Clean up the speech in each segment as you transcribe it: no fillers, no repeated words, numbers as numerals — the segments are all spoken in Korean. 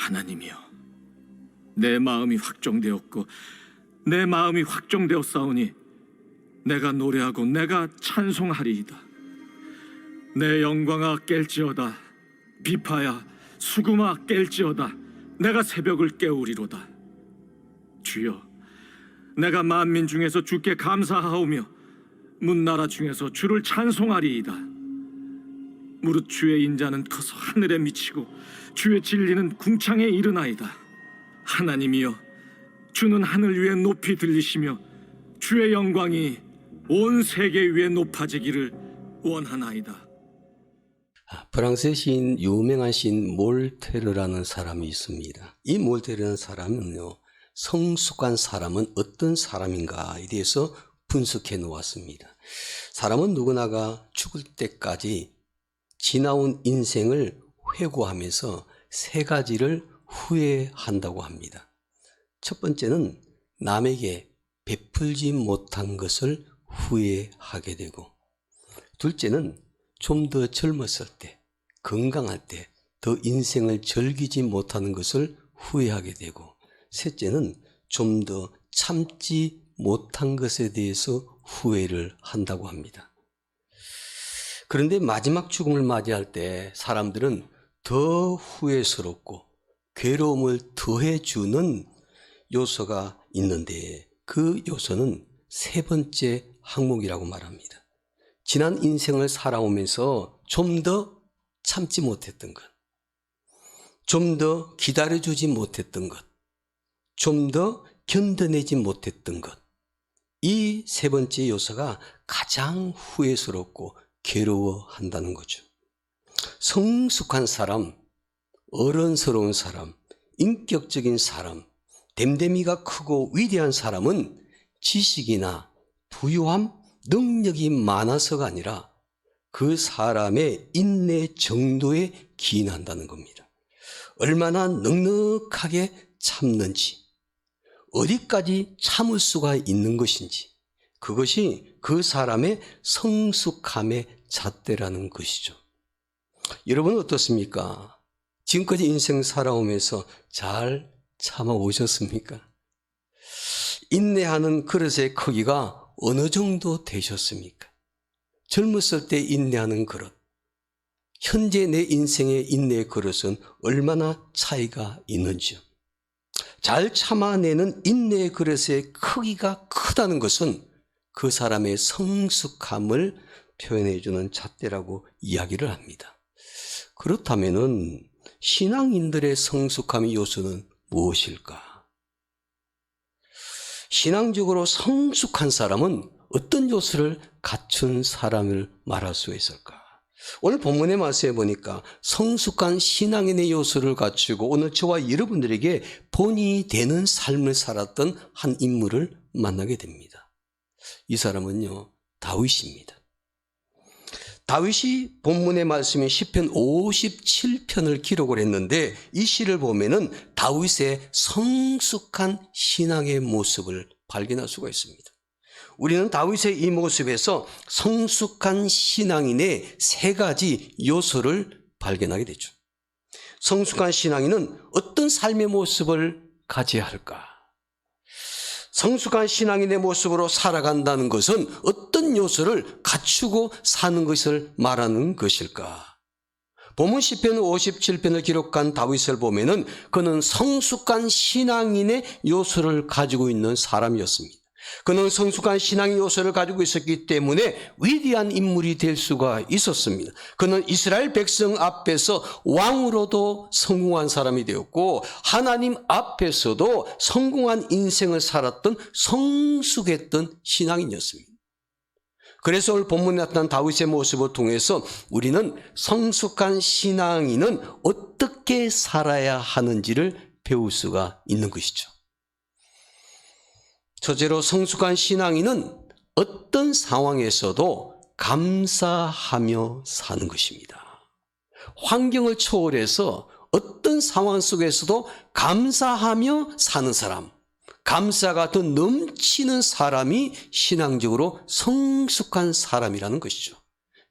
하나님이여, 내 마음이 확정되었고 내 마음이 확정되었사오니 내가 노래하고 내가 찬송하리이다. 내 영광아 깰지어다. 비파야 수금아 깰지어다. 내가 새벽을 깨우리로다. 주여, 내가 만민 중에서 주께 감사하오며 문나라 중에서 주를 찬송하리이다. 무릇 주의 인자는 커서 하늘에 미치고 주의 진리는 궁창에 이르나이다. 하나님이여, 주는 하늘 위에 높이 들리시며 주의 영광이 온 세계 위에 높아지기를 원하나이다. 프랑스의 시인, 유명한 시인 몰테르라는 사람이 있습니다. 이 몰테르라는 사람은요, 성숙한 사람은 어떤 사람인가에 대해서 분석해 놓았습니다. 사람은 누구나가 죽을 때까지 지나온 인생을 회고하면서 세 가지를 후회한다고 합니다. 첫 번째는 남에게 베풀지 못한 것을 후회하게 되고, 둘째는 좀 더 젊었을 때, 건강할 때 더 인생을 즐기지 못하는 것을 후회하게 되고, 셋째는 좀 더 참지 못한 것에 대해서 후회를 한다고 합니다. 그런데 마지막 죽음을 맞이할 때 사람들은 더 후회스럽고 괴로움을 더해주는 요소가 있는데, 그 요소는 세 번째 항목이라고 말합니다. 지난 인생을 살아오면서 좀 더 참지 못했던 것, 좀 더 기다려주지 못했던 것, 좀 더 견뎌내지 못했던 것, 이 세 번째 요소가 가장 후회스럽고 괴로워한다는 거죠. 성숙한 사람, 어른스러운 사람, 인격적인 사람, 됨됨이가 크고 위대한 사람은 지식이나 부유함, 능력이 많아서가 아니라 그 사람의 인내 정도에 기인한다는 겁니다. 얼마나 넉넉하게 참는지, 어디까지 참을 수가 있는 것인지, 그것이 그 사람의 성숙함의 잣대라는 것이죠. 여러분 어떻습니까? 지금까지 인생 살아오면서 잘 참아오셨습니까? 인내하는 그릇의 크기가 어느 정도 되셨습니까? 젊었을 때 인내하는 그릇, 현재 내 인생의 인내의 그릇은 얼마나 차이가 있는지요. 잘 참아내는 인내의 그릇의 크기가 크다는 것은 그 사람의 성숙함을 표현해주는 잣대라고 이야기를 합니다. 그렇다면은 신앙인들의 성숙함의 요소는 무엇일까? 신앙적으로 성숙한 사람은 어떤 요소를 갖춘 사람을 말할 수 있을까? 오늘 본문의 말씀에 보니까 성숙한 신앙인의 요소를 갖추고 오늘 저와 여러분들에게 본이 되는 삶을 살았던 한 인물을 만나게 됩니다. 이 사람은요, 다윗입니다. 다윗이 본문의 말씀인 시편 57편을 기록을 했는데, 이 시를 보면은 다윗의 성숙한 신앙의 모습을 발견할 수가 있습니다. 우리는 다윗의 이 모습에서 성숙한 신앙인의 세 가지 요소를 발견하게 되죠. 성숙한 신앙인은 어떤 삶의 모습을 가져야 할까? 성숙한 신앙인의 모습으로 살아간다는 것은 어떤 요소를 갖추고 사는 것을 말하는 것일까? 본문 시편 57편을 기록한 다윗을 보면은 그는 성숙한 신앙인의 요소를 가지고 있는 사람이었습니다. 그는 성숙한 신앙의 요소를 가지고 있었기 때문에 위대한 인물이 될 수가 있었습니다. 그는 이스라엘 백성 앞에서 왕으로도 성공한 사람이 되었고, 하나님 앞에서도 성공한 인생을 살았던 성숙했던 신앙인이었습니다. 그래서 오늘 본문에 나타난 다윗의 모습을 통해서 우리는 성숙한 신앙인은 어떻게 살아야 하는지를 배울 수가 있는 것이죠. 첫째로 성숙한 신앙인은 어떤 상황에서도 감사하며 사는 것입니다. 환경을 초월해서 어떤 상황 속에서도 감사하며 사는 사람, 감사가 더 넘치는 사람이 신앙적으로 성숙한 사람이라는 것이죠.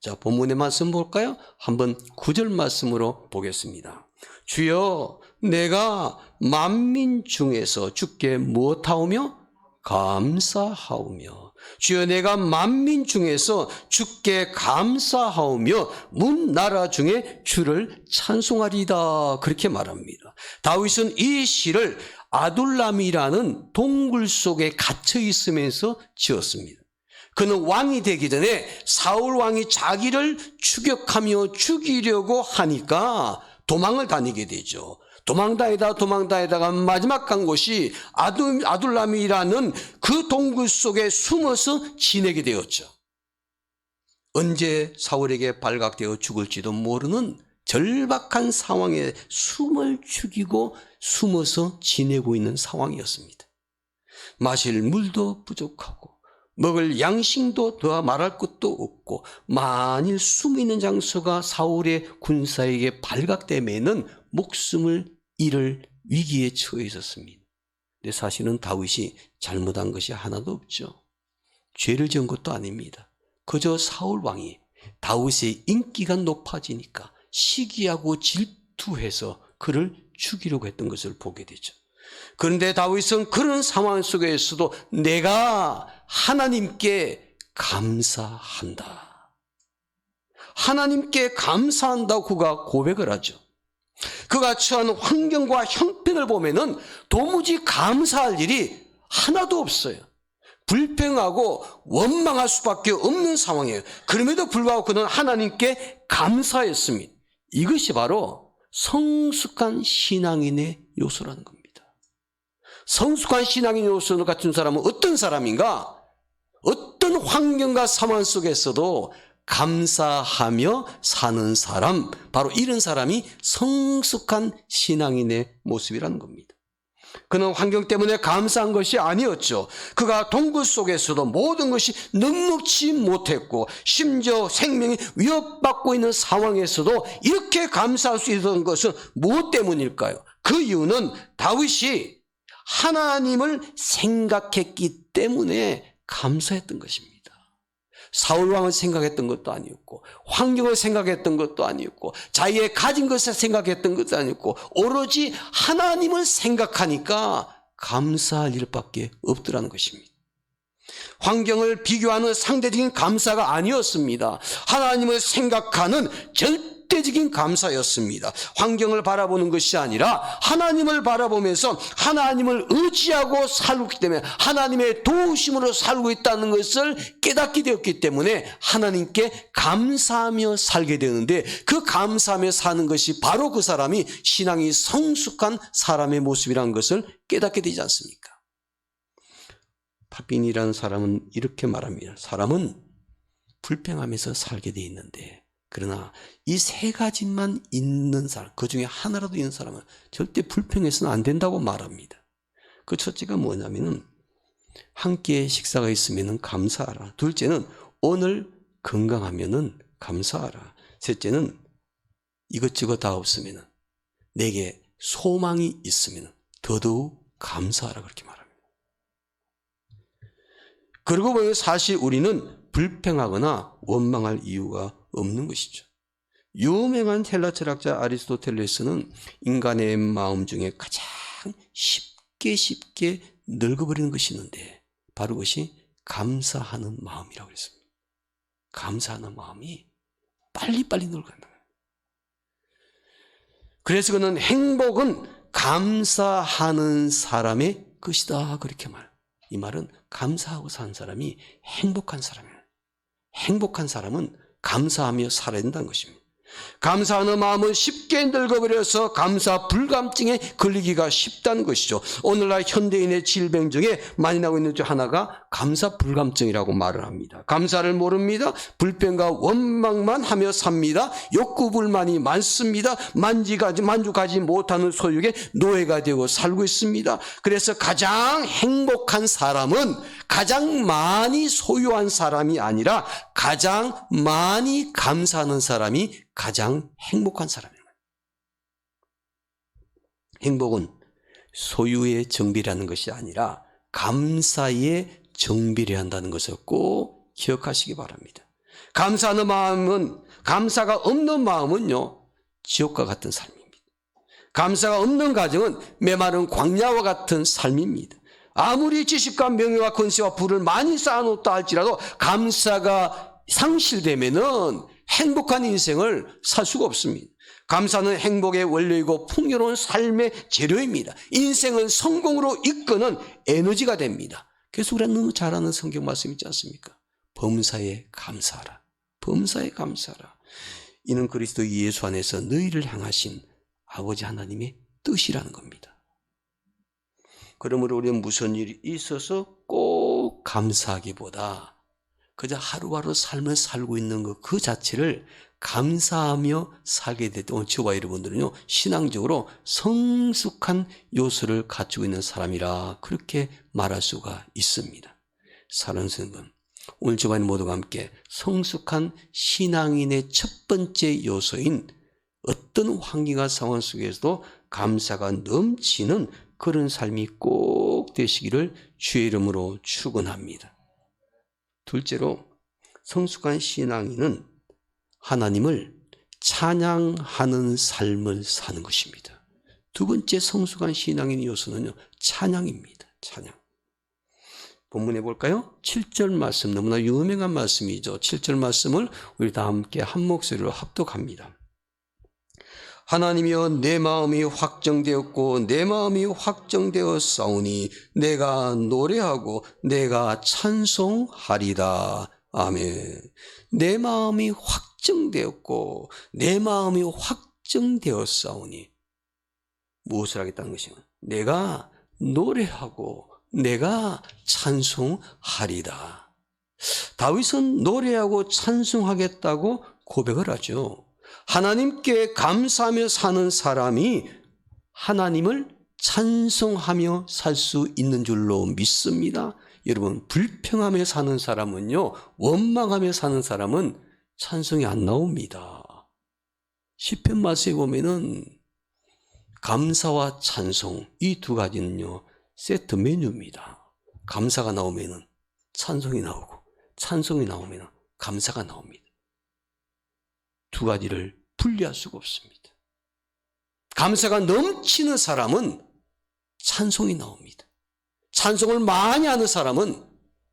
자, 본문의 말씀 볼까요? 한번 9절 말씀으로 보겠습니다. 주여 내가 만민 중에서 주께 무엇하오며? 감사하오며. 주여 내가 만민 중에서 주께 감사하오며 문 나라 중에 주를 찬송하리다. 그렇게 말합니다. 다윗은 이 시를 아둘람이라는 동굴 속에 갇혀 있으면서 지었습니다. 그는 왕이 되기 전에 사울 왕이 자기를 추격하며 죽이려고 하니까 도망을 다니게 되죠. 도망다니다가 마지막 간 곳이 아둘람이라는 그 동굴 속에 숨어서 지내게 되었죠. 언제 사울에게 발각되어 죽을지도 모르는 절박한 상황에 숨을 죽이고 숨어서 지내고 있는 상황이었습니다. 마실 물도 부족하고 먹을 양식도 더 말할 것도 없고 만일 숨있는 장소가 사울의 군사에게 발각되면은 목숨을 잃을 위기에 처해 있었습니다. 근데 사실은 다윗이 잘못한 것이 하나도 없죠. 죄를 지은 것도 아닙니다. 그저 사울 왕이 다윗의 인기가 높아지니까 시기하고 질투해서 그를 죽이려고 했던 것을 보게 되죠. 그런데 다윗은 그런 상황 속에서도 내가 하나님께 감사한다. 하나님께 감사한다고 그가 고백을 하죠. 그가 처한 환경과 형편을 보면은 도무지 감사할 일이 하나도 없어요. 불평하고 원망할 수밖에 없는 상황이에요. 그럼에도 불구하고 그는 하나님께 감사했습니다. 이것이 바로 성숙한 신앙인의 요소라는 겁니다. 성숙한 신앙인 요소 같은 사람은 어떤 사람인가? 어떤 환경과 상황 속에서도 감사하며 사는 사람, 바로 이런 사람이 성숙한 신앙인의 모습이라는 겁니다. 그는 환경 때문에 감사한 것이 아니었죠. 그가 동굴 속에서도 모든 것이 넉넉지 못했고 심지어 생명이 위협받고 있는 상황에서도 이렇게 감사할 수 있었던 것은 무엇 때문일까요? 그 이유는 다윗이 하나님을 생각했기 때문에 감사했던 것입니다. 사울 왕을 생각했던 것도 아니었고 환경을 생각했던 것도 아니었고 자기의 가진 것을 생각했던 것도 아니었고 오로지 하나님을 생각하니까 감사할 일밖에 없더라는 것입니다. 환경을 비교하는 상대적인 감사가 아니었습니다. 하나님을 생각하는 절대적인 감사였습니다. 환경을 바라보는 것이 아니라 하나님을 바라보면서 하나님을 의지하고 살기 때문에 하나님의 도우심으로 살고 있다는 것을 깨닫게 되었기 때문에 하나님께 감사하며 살게 되는데 그 감사하며 사는 것이 바로 그 사람이 신앙이 성숙한 사람의 모습이라는 것을 깨닫게 되지 않습니까? 파빈이라는 사람은 이렇게 말합니다. 사람은 불평하면서 살게 돼 있는데 그러나 이 세 가지만 있는 사람, 그 중에 하나라도 있는 사람은 절대 불평해서는 안 된다고 말합니다. 그 첫째가 뭐냐면은 함께 식사가 있으면은 감사하라. 둘째는 오늘 건강하면은 감사하라. 셋째는 이것저것 다 없으면은 내게 소망이 있으면은 더더욱 감사하라. 그렇게 말합니다. 그러고 보면 사실 우리는 불평하거나 원망할 이유가 없는 것이죠. 유명한 헬라 철학자 아리스토텔레스는 인간의 마음 중에 가장 쉽게 늙어버리는 것이 있는데 바로 그것이 감사하는 마음이라고 했습니다. 감사하는 마음이 빨리빨리 늙어간다. 그래서 그는 행복은 감사하는 사람의 것이다 그렇게 말해요. 이 말은 감사하고 사는 사람이 행복한 사람이에요. 행복한 사람은 감사하며 살아야 된다는 것입니다. 감사하는 마음은 쉽게 늙어버려서 감사 불감증에 걸리기가 쉽다는 것이죠. 오늘날 현대인의 질병 중에 많이 나오고 있는 중 하나가 감사 불감증이라고 말을 합니다. 감사를 모릅니다. 불평과 원망만 하며 삽니다. 욕구 불만이 많습니다. 만족하지 못하는 소유에 노예가 되고 살고 있습니다. 그래서 가장 행복한 사람은 가장 많이 소유한 사람이 아니라 가장 많이 감사하는 사람이 가장 행복한 사람입니다. 행복은 소유의 정비라는 것이 아니라 감사의 정비를 한다는 것을 꼭 기억하시기 바랍니다. 감사하는 마음은, 감사가 없는 마음은요, 지옥과 같은 삶입니다. 감사가 없는 가정은 메마른 광야와 같은 삶입니다. 아무리 지식과 명예와 권세와 부를 많이 쌓아놓다 할지라도 감사가 상실되면은 행복한 인생을 살 수가 없습니다. 감사는 행복의 원료이고 풍요로운 삶의 재료입니다. 인생은 성공으로 이끄는 에너지가 됩니다. 그래서 우리가 너무 잘 아는 성경 말씀 있지 않습니까? 범사에 감사하라. 범사에 감사하라. 이는 그리스도 예수 안에서 너희를 향하신 아버지 하나님의 뜻이라는 겁니다. 그러므로 우리는 무슨 일이 있어서 꼭 감사하기보다 그저 하루하루 삶을 살고 있는 것 그 자체를 감사하며 살게 될 때, 저와 여러분들은요, 신앙적으로 성숙한 요소를 갖추고 있는 사람이라 그렇게 말할 수가 있습니다. 사랑하는 여러분, 오늘 저와 모두가 함께 성숙한 신앙인의 첫 번째 요소인 어떤 환경과 상황 속에서도 감사가 넘치는 그런 삶이 꼭 되시기를 주의 이름으로 축원합니다. 둘째로, 성숙한 신앙인은 하나님을 찬양하는 삶을 사는 것입니다. 두 번째 성숙한 신앙인의 요소는요, 찬양입니다. 찬양. 본문에 볼까요? 7절 말씀, 너무나 유명한 말씀이죠. 7절 말씀을 우리 다 함께 한 목소리로 합독합니다. 하나님이여, 내 마음이 확정되었고 내 마음이 확정되었사오니 내가 노래하고 내가 찬송하리다. 아멘. 내 마음이 확정되었고 내 마음이 확정되었사오니 무엇을 하겠다는 것이냐? 내가 노래하고 내가 찬송하리다. 다윗은 노래하고 찬송하겠다고 고백을 하죠. 하나님께 감사하며 사는 사람이 하나님을 찬송하며 살 수 있는 줄로 믿습니다. 여러분, 불평하며 사는 사람은요, 원망하며 사는 사람은 찬송이 안 나옵니다. 시편 말씀에 보면은 감사와 찬송, 이 두 가지는요, 세트 메뉴입니다. 감사가 나오면은 찬송이 나오고, 찬송이 나오면은 감사가 나옵니다. 두 가지를 분리할 수가 없습니다. 감사가 넘치는 사람은 찬송이 나옵니다. 찬송을 많이 하는 사람은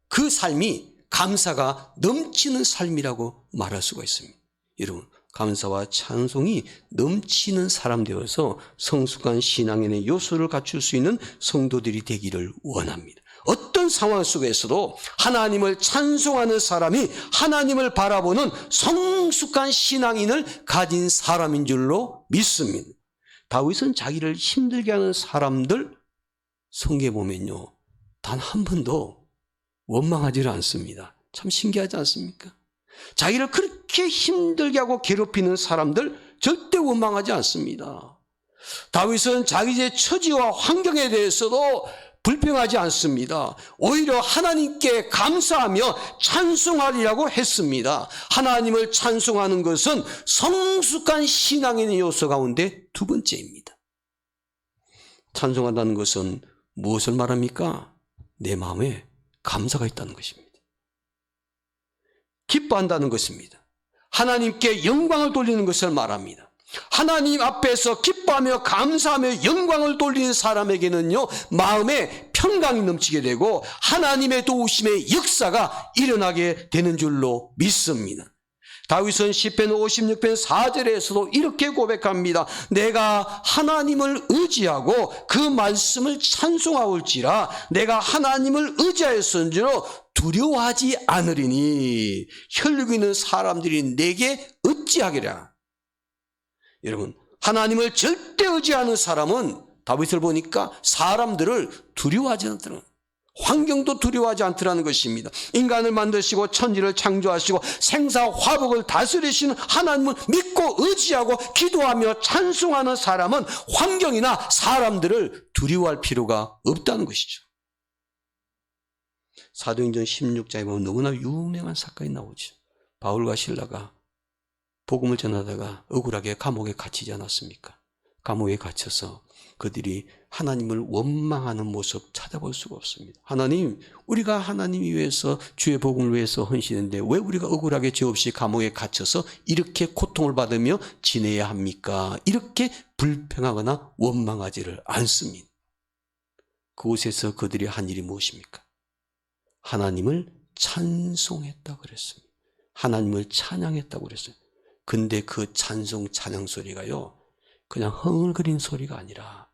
그 삶이 감사가 넘치는 삶이라고 말할 수가 있습니다. 여러분, 감사와 찬송이 넘치는 사람 되어서 성숙한 신앙인의 요소를 갖출 수 있는 성도들이 되기를 원합니다. 어떤 상황 속에서도 하나님을 찬송하는 사람이 하나님을 바라보는 성숙한 신앙인을 가진 사람인 줄로 믿습니다. 다윗은 자기를 힘들게 하는 사람들 성경에 보면요, 단 한 번도 원망하지를 않습니다. 참 신기하지 않습니까? 자기를 그렇게 힘들게 하고 괴롭히는 사람들 절대 원망하지 않습니다. 다윗은 자기의 처지와 환경에 대해서도 불평하지 않습니다. 오히려 하나님께 감사하며 찬송하리라고 했습니다. 하나님을 찬송하는 것은 성숙한 신앙인의 요소 가운데 두 번째입니다. 찬송한다는 것은 무엇을 말합니까? 내 마음에 감사가 있다는 것입니다. 기뻐한다는 것입니다. 하나님께 영광을 돌리는 것을 말합니다. 하나님 앞에서 기뻐하며 감사하며 영광을 돌리는 사람에게는요, 마음에 평강이 넘치게 되고 하나님의 도우심의 역사가 일어나게 되는 줄로 믿습니다. 다윗은 시편 56편 4절에서도 이렇게 고백합니다. 내가 하나님을 의지하고 그 말씀을 찬송하올지라 내가 하나님을 의지하였은지로 두려워하지 않으리니 혈육 있는 사람들이 내게 어찌하리라. 여러분, 하나님을 절대 의지하는 사람은 다윗을 보니까 사람들을 두려워하지 않더라. 환경도 두려워하지 않더라는 것입니다. 인간을 만드시고 천지를 창조하시고 생사화복을 다스리시는 하나님을 믿고 의지하고 기도하며 찬송하는 사람은 환경이나 사람들을 두려워할 필요가 없다는 것이죠. 사도행전 16장에 보면 너무나 유명한 사건이 나오죠. 바울과 실라가 복음을 전하다가 억울하게 감옥에 갇히지 않았습니까? 감옥에 갇혀서 그들이 하나님을 원망하는 모습 찾아볼 수가 없습니다. 하나님, 우리가 하나님 위해서 주의 복음을 위해서 헌신했는데 왜 우리가 억울하게 죄 없이 감옥에 갇혀서 이렇게 고통을 받으며 지내야 합니까? 이렇게 불평하거나 원망하지를 않습니다. 그곳에서 그들이 한 일이 무엇입니까? 하나님을 찬송했다고 그랬습니다. 하나님을 찬양했다고 그랬어요. 근데 그 찬송 찬양 소리가요, 그냥 흥얼거리는 소리가 아니라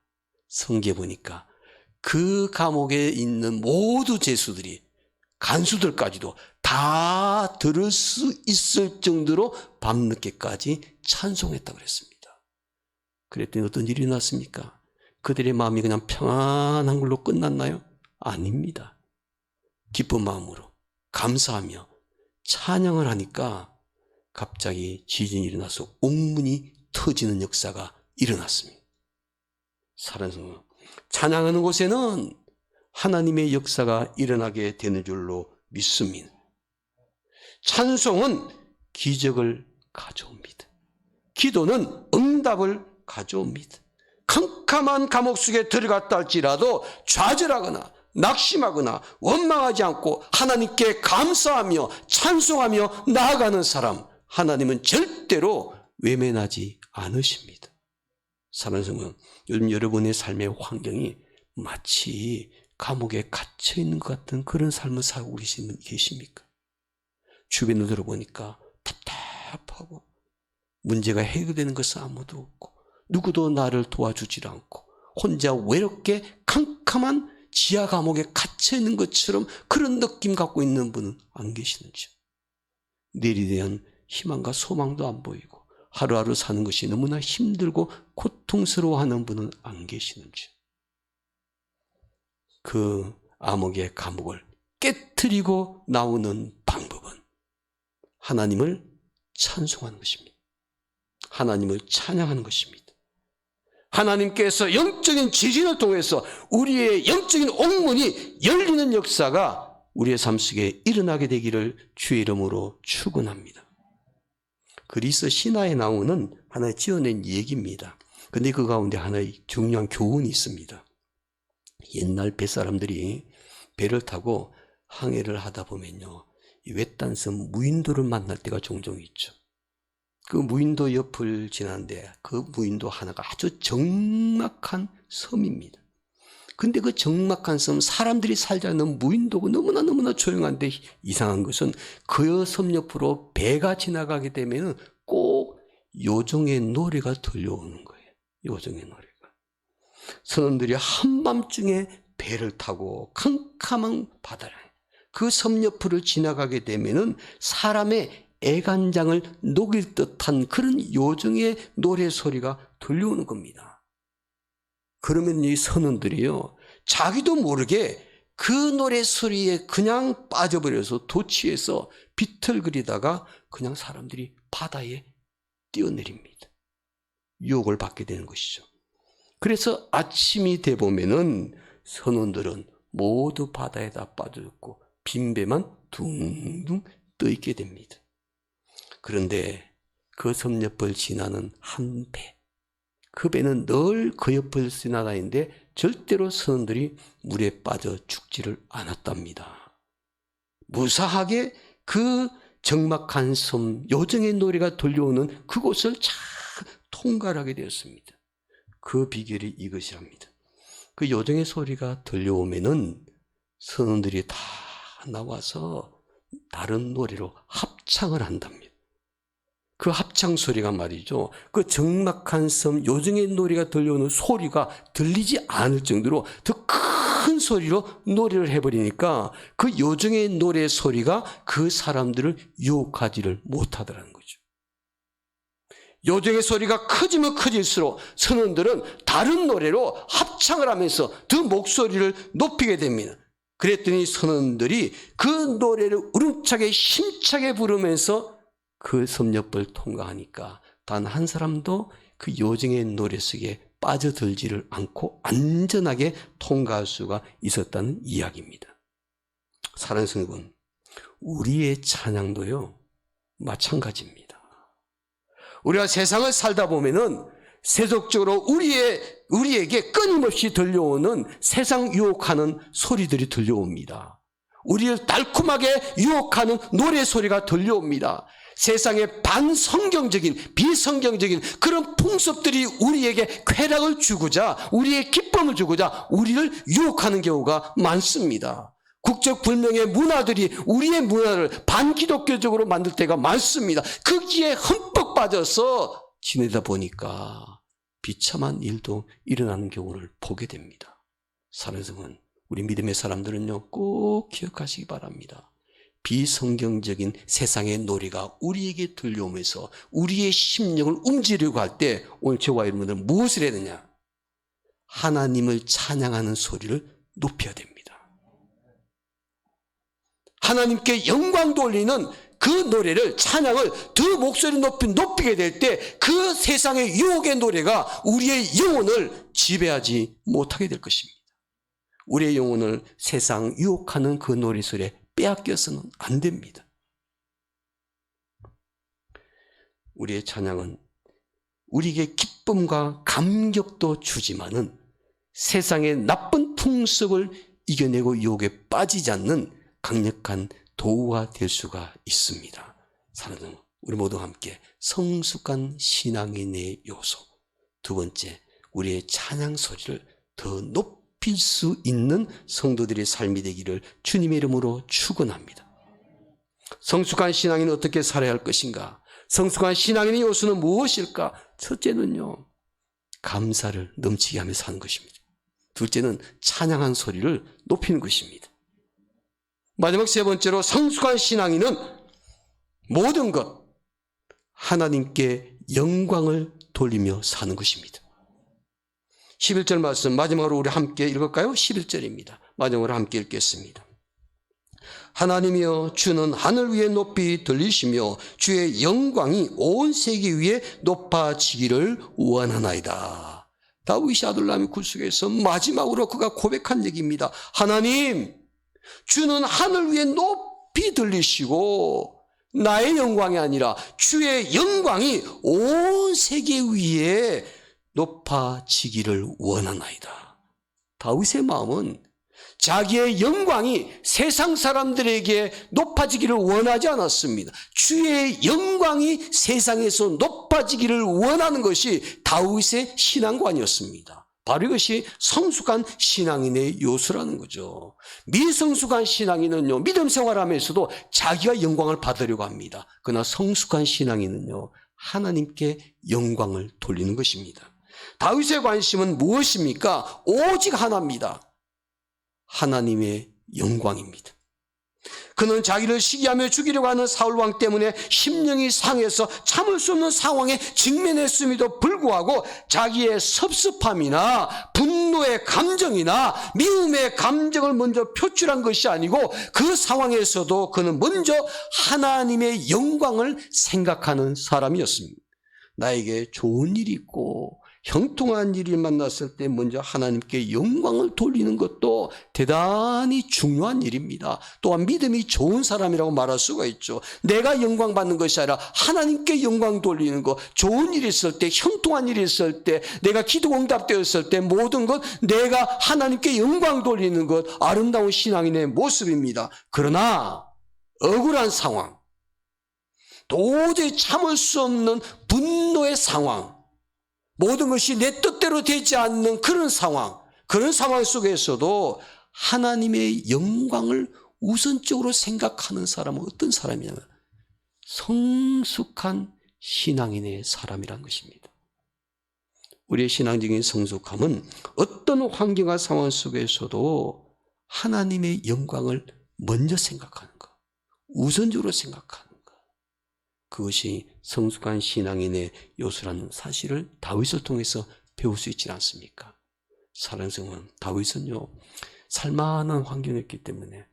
성경에 보니까 그 감옥에 있는 모두 죄수들이, 간수들까지도 다 들을 수 있을 정도로 밤늦게까지 찬송했다고 그랬습니다. 그랬더니 어떤 일이 났습니까? 그들의 마음이 그냥 평안한 걸로 끝났나요? 아닙니다. 기쁜 마음으로 감사하며 찬양을 하니까 갑자기 지진이 일어나서 옥문이 터지는 역사가 일어났습니다. 사랑하는 찬양하는 곳에는 하나님의 역사가 일어나게 되는 줄로 믿습니다. 찬송은 기적을 가져옵니다. 기도는 응답을 가져옵니다. 캄캄한 감옥 속에 들어갔다 할지라도 좌절하거나 낙심하거나 원망하지 않고 하나님께 감사하며 찬송하며 나아가는 사람, 하나님은 절대로 외면하지 않으십니다. 사랑하는 성도, 요즘 여러분의 삶의 환경이 마치 감옥에 갇혀있는 것 같은 그런 삶을 살고 계십니까? 주변을 들어보니까 답답하고 문제가 해결되는 것은 아무도 없고 누구도 나를 도와주질 않고 혼자 외롭게 캄캄한 지하 감옥에 갇혀있는 것처럼 그런 느낌 갖고 있는 분은 안 계시는지요? 내일에 대한 희망과 소망도 안 보이고 하루하루 사는 것이 너무나 힘들고 고통스러워하는 분은 안 계시는지요? 그 암흑의 감옥을 깨트리고 나오는 방법은 하나님을 찬송하는 것입니다. 하나님을 찬양하는 것입니다. 하나님께서 영적인 지진을 통해서 우리의 영적인 옥문이 열리는 역사가 우리의 삶 속에 일어나게 되기를 주의 이름으로 축원합니다. 그리스 신화에 나오는 하나의 지어낸 얘기입니다. 근데 그 가운데 하나의 중요한 교훈이 있습니다. 옛날 뱃사람들이 배를 타고 항해를 하다 보면요, 외딴섬 무인도를 만날 때가 종종 있죠. 그 무인도 옆을 지나는데 그 무인도 하나가 아주 적막한 섬입니다. 근데 그 적막한 섬, 사람들이 살지 않는 무인도고 너무나 조용한데 이상한 것은 그 섬 옆으로 배가 지나가게 되면 꼭 요정의 노래가 들려오는 거예요. 요정의 노래가. 선원들이 한밤중에 배를 타고 캄캄한 바다를, 그 섬 옆을 지나가게 되면 사람의 애간장을 녹일 듯한 그런 요정의 노래 소리가 들려오는 겁니다. 그러면 이 선원들이요, 자기도 모르게 그 노래 소리에 그냥 빠져버려서 도취해서 비틀거리다가 그냥 사람들이 바다에 뛰어내립니다. 유혹을 받게 되는 것이죠. 그래서 아침이 되보면은 선원들은 모두 바다에다 빠져있고 빈배만 둥둥 떠있게 됩니다. 그런데 그 섬 옆을 지나는 한 배, 그 배는 늘 그 옆을 지나다니는데 절대로 선원들이 물에 빠져 죽지를 않았답니다. 무사하게 그 적막한 섬, 요정의 노래가 들려오는 그곳을 잘 통과를 하게 되었습니다. 그 비결이 이것이랍니다. 그 요정의 소리가 들려오면은 선원들이 다 나와서 다른 노래로 합창을 한답니다. 그 합창 소리가 말이죠, 그 적막한 섬 요정의 노래가 들려오는 소리가 들리지 않을 정도로 더 큰 소리로 노래를 해버리니까 그 요정의 노래 소리가 그 사람들을 유혹하지를 못하더라는 거죠. 요정의 소리가 커지면 커질수록 선원들은 다른 노래로 합창을 하면서 더 목소리를 높이게 됩니다. 그랬더니 선원들이 그 노래를 우렁차게 힘차게 부르면서 그 섬 옆을 통과하니까 단 한 사람도 그 요정의 노래 속에 빠져들지를 않고 안전하게 통과할 수가 있었다는 이야기입니다. 사랑하는 성도분, 우리의 찬양도요 마찬가지입니다. 우리가 세상을 살다 보면은 세속적으로 우리의 우리에게 끊임없이 들려오는 세상 유혹하는 소리들이 들려옵니다. 우리를 달콤하게 유혹하는 노래 소리가 들려옵니다. 세상의 반성경적인 비성경적인 그런 풍습들이 우리에게 쾌락을 주고자 우리의 기쁨을 주고자 우리를 유혹하는 경우가 많습니다. 국적불명의 문화들이 우리의 문화를 반기독교적으로 만들 때가 많습니다. 거기에 흠뻑 빠져서 지내다 보니까 비참한 일도 일어나는 경우를 보게 됩니다. 사랑하는 우리 믿음의 사람들은요, 꼭 기억하시기 바랍니다. 비성경적인 세상의 노래가 우리에게 들려오면서 우리의 심령을 움직이려고 할 때 오늘 저와 여러분들은 무엇을 해야 되냐? 하나님을 찬양하는 소리를 높여야 됩니다. 하나님께 영광 돌리는 그 노래를, 찬양을 더 목소리 높이게 될 때 그 세상의 유혹의 노래가 우리의 영혼을 지배하지 못하게 될 것입니다. 우리의 영혼을 세상 유혹하는 그 노래소리에 빼앗겨서는 안 됩니다. 우리의 찬양은 우리에게 기쁨과 감격도 주지만은 세상의 나쁜 풍습을 이겨내고 유혹에 빠지지 않는 강력한 도구가 될 수가 있습니다. 사랑하는 우리 모두 함께 성숙한 신앙인의 요소, 두 번째, 우리의 찬양 소리를 더 높일 수 있는 성도들의 삶이 되기를 주님의 이름으로 축원합니다. 성숙한 신앙인은 어떻게 살아야 할 것인가? 성숙한 신앙인의 요소는 무엇일까? 첫째는요, 감사를 넘치게 하며 사는 것입니다. 둘째는 찬양한 소리를 높이는 것입니다. 마지막 세 번째로 성숙한 신앙인은 모든 것 하나님께 영광을 돌리며 사는 것입니다. 11절 말씀 마지막으로 우리 함께 읽을까요? 11절입니다. 마지막으로 함께 읽겠습니다. 하나님이여, 주는 하늘 위에 높이 들리시며 주의 영광이 온 세계 위에 높아지기를 원하나이다. 다윗이 아둘람의 굴 속에서 마지막으로 그가 고백한 얘기입니다. 하나님, 주는 하늘 위에 높이 들리시고 나의 영광이 아니라 주의 영광이 온 세계 위에 높아지기를 원하나이다. 다윗의 마음은 자기의 영광이 세상 사람들에게 높아지기를 원하지 않았습니다. 주의 영광이 세상에서 높아지기를 원하는 것이 다윗의 신앙관이었습니다. 바로 이것이 성숙한 신앙인의 요소라는 거죠. 미성숙한 신앙인은요, 믿음 생활하면서도 자기가 영광을 받으려고 합니다. 그러나 성숙한 신앙인은요, 하나님께 영광을 돌리는 것입니다. 다윗의 관심은 무엇입니까? 오직 하나입니다. 하나님의 영광입니다. 그는 자기를 시기하며 죽이려고 하는 사울왕 때문에 심령이 상해서 참을 수 없는 상황에 직면했음에도 불구하고 자기의 섭섭함이나 분노의 감정이나 미움의 감정을 먼저 표출한 것이 아니고 그 상황에서도 그는 먼저 하나님의 영광을 생각하는 사람이었습니다. 나에게 좋은 일이 있고 형통한 일이 만났을 때 먼저 하나님께 영광을 돌리는 것도 대단히 중요한 일입니다. 또한 믿음이 좋은 사람이라고 말할 수가 있죠. 내가 영광 받는 것이 아니라 하나님께 영광 돌리는 것, 좋은 일이 있을 때, 형통한 일이 있을 때, 내가 기도 응답되었을 때 모든 것 내가 하나님께 영광 돌리는 것, 아름다운 신앙인의 모습입니다. 그러나 억울한 상황, 도저히 참을 수 없는 분노의 상황, 모든 것이 내 뜻대로 되지 않는 그런 상황 속에서도 하나님의 영광을 우선적으로 생각하는 사람은 어떤 사람이냐면 성숙한 신앙인의 사람이라는 것입니다. 우리의 신앙적인 성숙함은 어떤 환경과 상황 속에서도 하나님의 영광을 먼저 생각하는 것, 우선적으로 생각하는 것, 그것이 성숙한 신앙인의 요소라는 사실을 다윗을 통해서 배울 수 있지 않습니까? 사랑스러운 다윗은요, 살만한 환경이었기 때문에,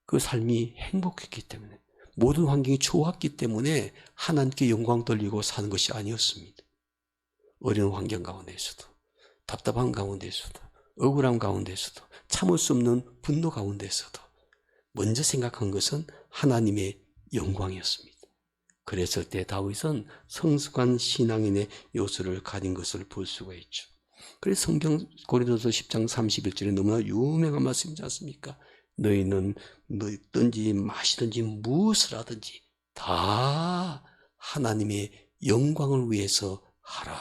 그 삶이 행복했기 때문에, 모든 환경이 좋았기 때문에 하나님께 영광 돌리고 사는 것이 아니었습니다. 어려운 환경 가운데서도, 답답한 가운데서도, 억울함 가운데서도, 참을 수 없는 분노 가운데서도 먼저 생각한 것은 하나님의 영광이었습니다. 그랬을 때 다윗은 성숙한 신앙인의 요소를 가진 것을 볼 수가 있죠. 그래서 성경 고린도서 10장 31절에 너무나 유명한 말씀이지 않습니까? 너희는 먹든지 마시든지 무엇을 하든지 다 하나님의 영광을 위해서 하라.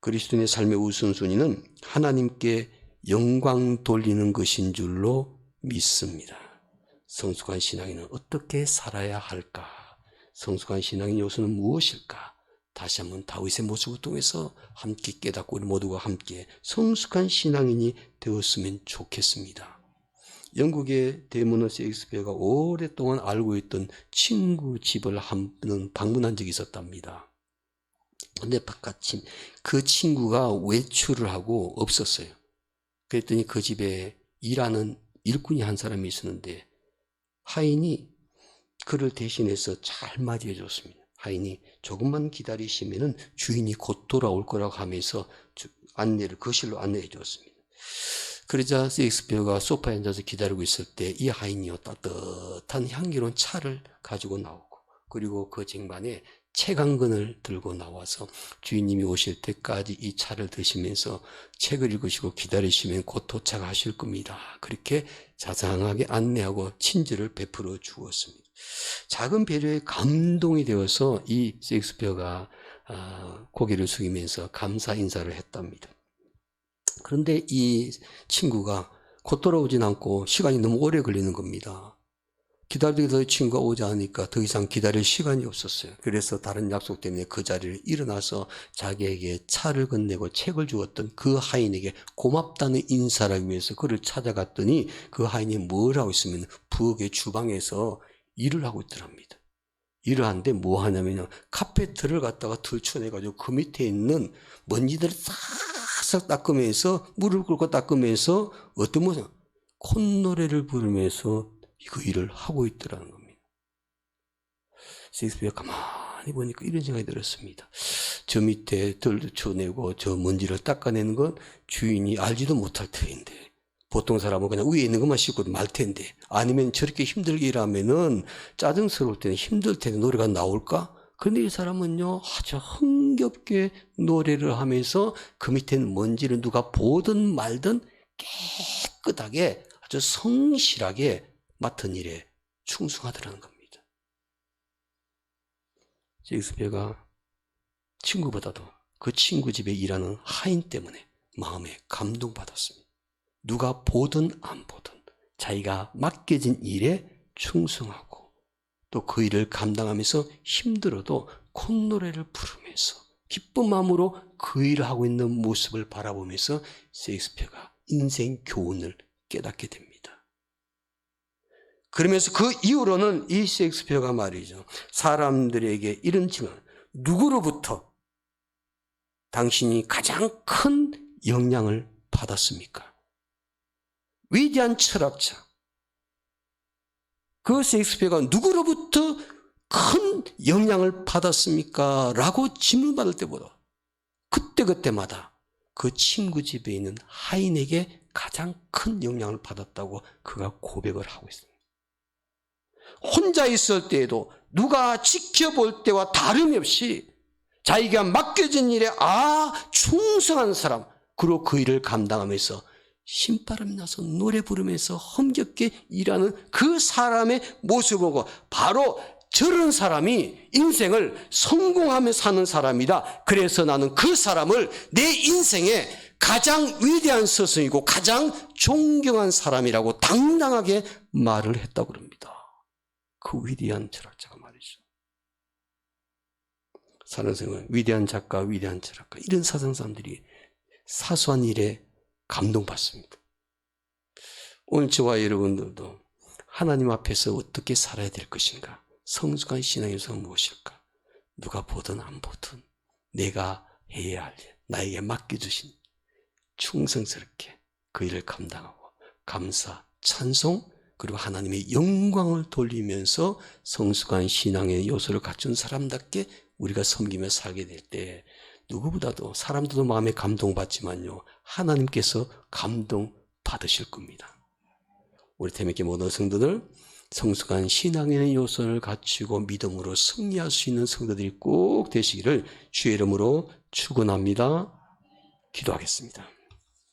그리스도인의 삶의 우선순위는 하나님께 영광 돌리는 것인 줄로 믿습니다. 성숙한 신앙인은 어떻게 살아야 할까? 성숙한 신앙인 요소는 무엇일까? 다시 한번 다윗의 모습을 통해서 함께 깨닫고 우리 모두가 함께 성숙한 신앙인이 되었으면 좋겠습니다. 영국의 대문호 셰익스피어가 오랫동안 알고 있던 친구 집을 한 번 방문한 적이 있었답니다. 근데 바깥침 그 친구가 외출을 하고 없었어요. 그랬더니 그 집에 일하는 일꾼이 한 사람이 있었는데 하인이 그를 대신해서 잘 맞이해 줬습니다. 하인이 조금만 기다리시면은 주인이 곧 돌아올 거라고 하면서 거실로 안내해 줬습니다. 그러자 셰익스피어가 소파에 앉아서 기다리고 있을 때 이 하인이요 따뜻한 향기로운 차를 가지고 나오고 그리고 그 쟁반에 책 한 권을 들고 나와서 주인님이 오실 때까지 이 차를 드시면서 책을 읽으시고 기다리시면 곧 도착하실 겁니다. 그렇게 자상하게 안내하고 친절을 베풀어 주었습니다. 작은 배려에 감동이 되어서 이 셰익스피어가 고개를 숙이면서 감사 인사를 했답니다. 그런데 이 친구가 곧 돌아오진 않고 시간이 너무 오래 걸리는 겁니다. 기다리다 친구가 오지 않으니까 더 이상 기다릴 시간이 없었어요. 그래서 다른 약속 때문에 그 자리를 일어나서 자기에게 차를 건네고 책을 주었던 그 하인에게 고맙다는 인사를 하기 위해서 그를 찾아갔더니 그 하인이 뭘 하고 있으면 부엌의 주방에서 일을 하고 있더랍니다. 일을 하는데 뭐 하냐면요. 카페트를 갖다가 들춰내가지고 그 밑에 있는 먼지들을 싹싹 닦으면서 물을 끓고 닦으면서 어떤 모습 콧노래를 부르면서 그 일을 하고 있더라는 겁니다. 셰익스피어가 가만히 보니까 이런 생각이 들었습니다. 저 밑에 들춰내고 저 먼지를 닦아내는 건 주인이 알지도 못할 터인데 보통 사람은 그냥 위에 있는 것만 씻고 말 텐데 아니면 저렇게 힘들게 일하면은 짜증스러울 때는 힘들 텐데 노래가 나올까? 그런데 이 사람은요 아주 흥겹게 노래를 하면서 그 밑에 있는 먼지를 누가 보든 말든 깨끗하게 아주 성실하게 맡은 일에 충성하더라는 겁니다. 셰익스피어가 친구보다도 그 친구 집에 일하는 하인 때문에 마음에 감동받았습니다. 누가 보든 안 보든 자기가 맡겨진 일에 충성하고 또 그 일을 감당하면서 힘들어도 콧노래를 부르면서 기쁜 마음으로 그 일을 하고 있는 모습을 바라보면서 셰익스피어가 인생 교훈을 깨닫게 됩니다. 그러면서 그 이후로는 이 셰익스피어가 말이죠. 사람들에게 이런 질문, 누구로부터 당신이 가장 큰 영향을 받았습니까? 위대한 철학자. 그 셰익스피어가 누구로부터 큰 영향을 받았습니까? 라고 질문받을 때보다 그때마다 그 친구 집에 있는 하인에게 가장 큰 영향을 받았다고 그가 고백을 하고 있습니다. 혼자 있을 때에도 누가 지켜볼 때와 다름이 없이 자기가 맡겨진 일에 충성한 사람, 그리고 그 일을 감당하면서 신바람이 나서 노래 부르면서 험겹게 일하는 그 사람의 모습을 보고 바로 저런 사람이 인생을 성공하며 사는 사람이다. 그래서 나는 그 사람을 내 인생에 가장 위대한 스승이고 가장 존경한 사람이라고 당당하게 말을 했다고 합니다. 그 위대한 철학자가 말이죠. 사는 생활, 위대한 작가, 위대한 철학가, 이런 사상사람들이 사소한 일에 감동받습니다. 오늘 저와 여러분들도 하나님 앞에서 어떻게 살아야 될 것인가? 성숙한 신앙에서 무엇일까? 누가 보든 안 보든 내가 해야 할 일, 나에게 맡겨주신 충성스럽게 그 일을 감당하고 감사, 찬송, 그리고 하나님의 영광을 돌리면서 성숙한 신앙의 요소를 갖춘 사람답게 우리가 섬기며 살게 될 때 누구보다도 사람들도 마음에 감동받지만요 하나님께서 감동받으실 겁니다. 우리 태미교 모든 성도들 성숙한 신앙의 요소를 갖추고 믿음으로 승리할 수 있는 성도들이 꼭 되시기를 주의 이름으로 축원합니다. 기도하겠습니다.